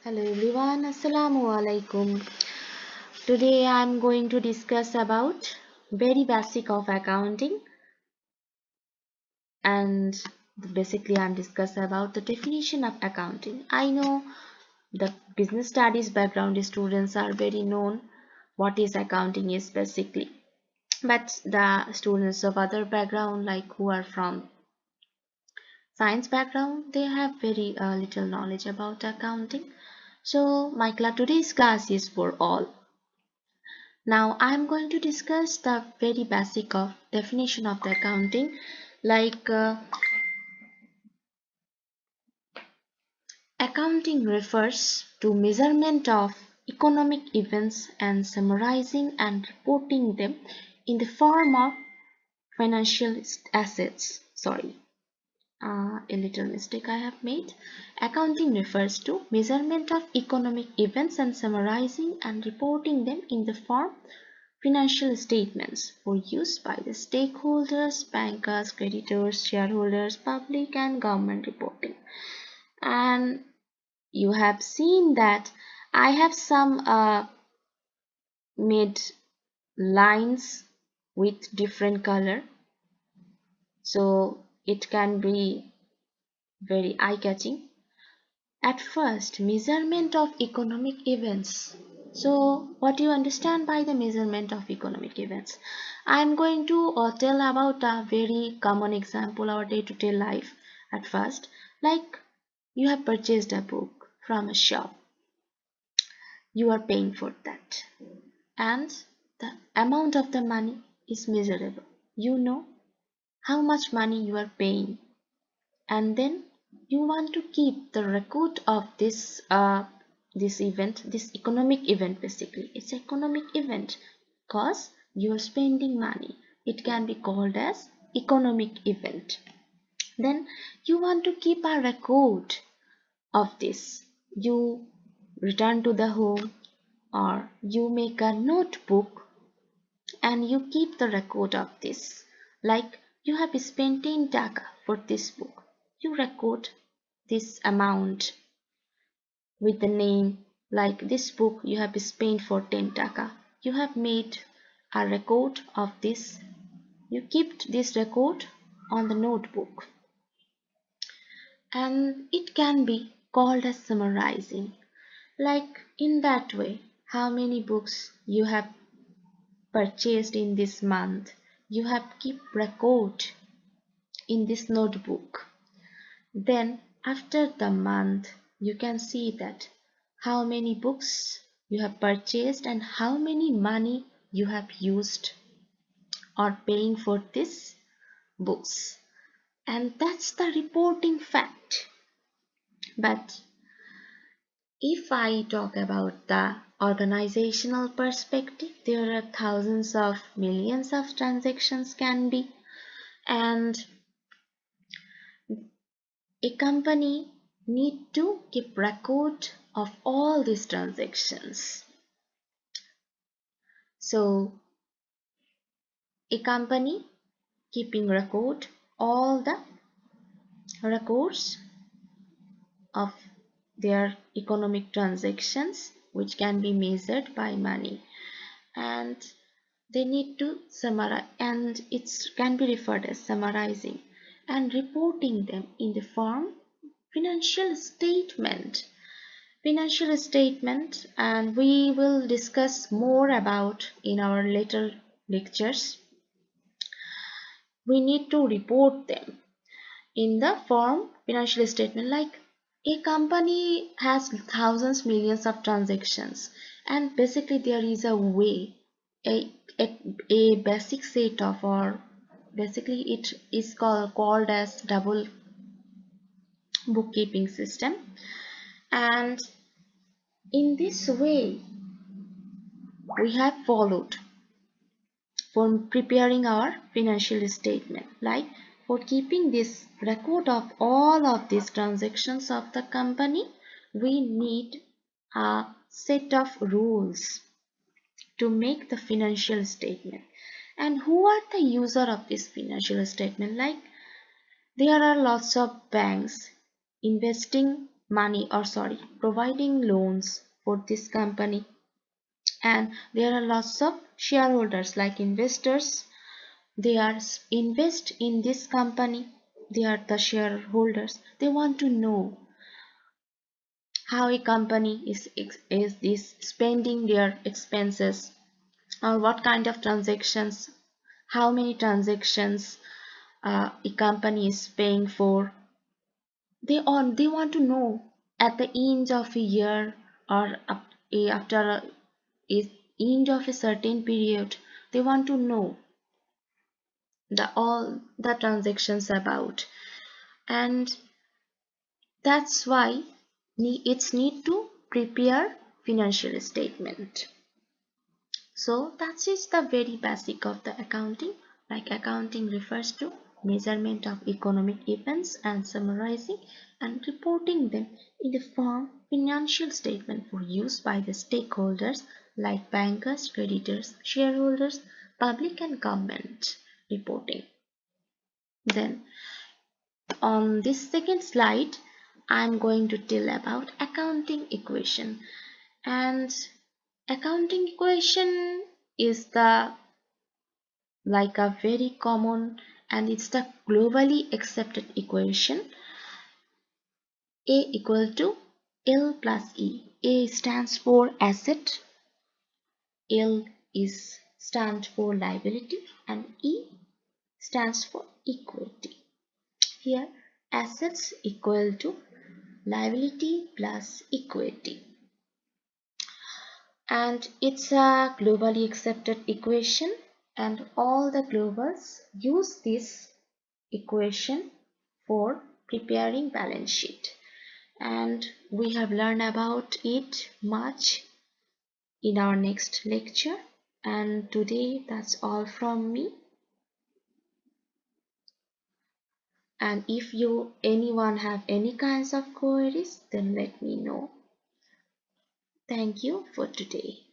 Hello everyone, Assalamu alaikum. Today I am going to discuss about very basic of accounting, and basically I am discuss about the definition of accounting. I know the business studies background students are very known what is accounting is basically, but the students of other background like who are from science background, they have very little knowledge about accounting. So my today's class is for all. Now I'm going to discuss the very basic of definition of the accounting, like accounting refers to measurement of economic events and summarizing and reporting them in the form of financial assets. Sorry, a little mistake I have made. Accounting refers to measurement of economic events and summarizing and reporting them in the form financial statements for use by the stakeholders, bankers, creditors, shareholders, public and government reporting. And you have seen that I have some made lines with different color, so it can be very eye-catching. At first, measurement of economic events. So, what do you understand by the measurement of economic events? I am going to tell about a very common example our day-to-day life at first. Like you have purchased a book from a shop, you are paying for that, and the amount of the money is measurable. You know how much money you are paying, and then you want to keep the record of this event, this economic event. Basically it's economic event because you are spending money. It can be called as economic event. Then you want to keep a record of this. You return to the home, or you make a notebook and you keep the record of this. Like you have spent 10 taka for this book, you record this amount with the name. Like this book you have spent for 10 taka, you have made a record of this. You kept this record on the notebook, and it can be called as summarizing. Like in that way, how many books you have purchased in this month, you have keep record in this notebook. Then after the month you can see that how many books you have purchased and how many money you have used or paying for these books, and that's the reporting fact. But if I talk about the organizational perspective, there are thousands of millions of transactions can be, and a company need to keep record of all these transactions. So a company keeping record all the records of their economic transactions which can be measured by money, and they need to summarize, and it can be referred as summarizing and reporting them in the form financial statement. Financial statement, and we will discuss more about in our later lectures. We need to report them in the form financial statement. Like a company has thousands millions of transactions, and basically there is a way, a, a basic set of, or basically it is called as double bookkeeping system. And in this way we have followed for preparing our financial statement. Like for keeping this record of all of these transactions of the company, we need a set of rules to make the financial statement. And who are the user of this financial statement? Like there are lots of banks investing money, or sorry, providing loans for this company. And there are lots of shareholders like investors. They are invest in this company. They are the shareholders. They want to know how a company is spending their expenses, or what kind of transactions, how many transactions a company is paying for. They want to know at the end of a year, or after a end of a certain period. They want to know the all the transactions about. And that's why it's need to prepare financial statement. So that is the very basic of the accounting. Like, accounting refers to measurement of economic events and summarizing and reporting them in the form financial statement for use by the stakeholders like bankers, creditors, shareholders, public and government reporting. Then on this second slide, I'm going to tell about accounting equation. And accounting equation is the like a very common, and it's the globally accepted equation. A equal to L plus E. A stands for asset, L is stands for liability, and E stands for equity. Here, assets equal to liability plus equity. And it's a globally accepted equation, and all the globals use this equation for preparing balance sheet. And we have learned about it much in our next lecture. And today that's all from me. And if you anyone have any kinds of queries, then let me know. Thank you for today.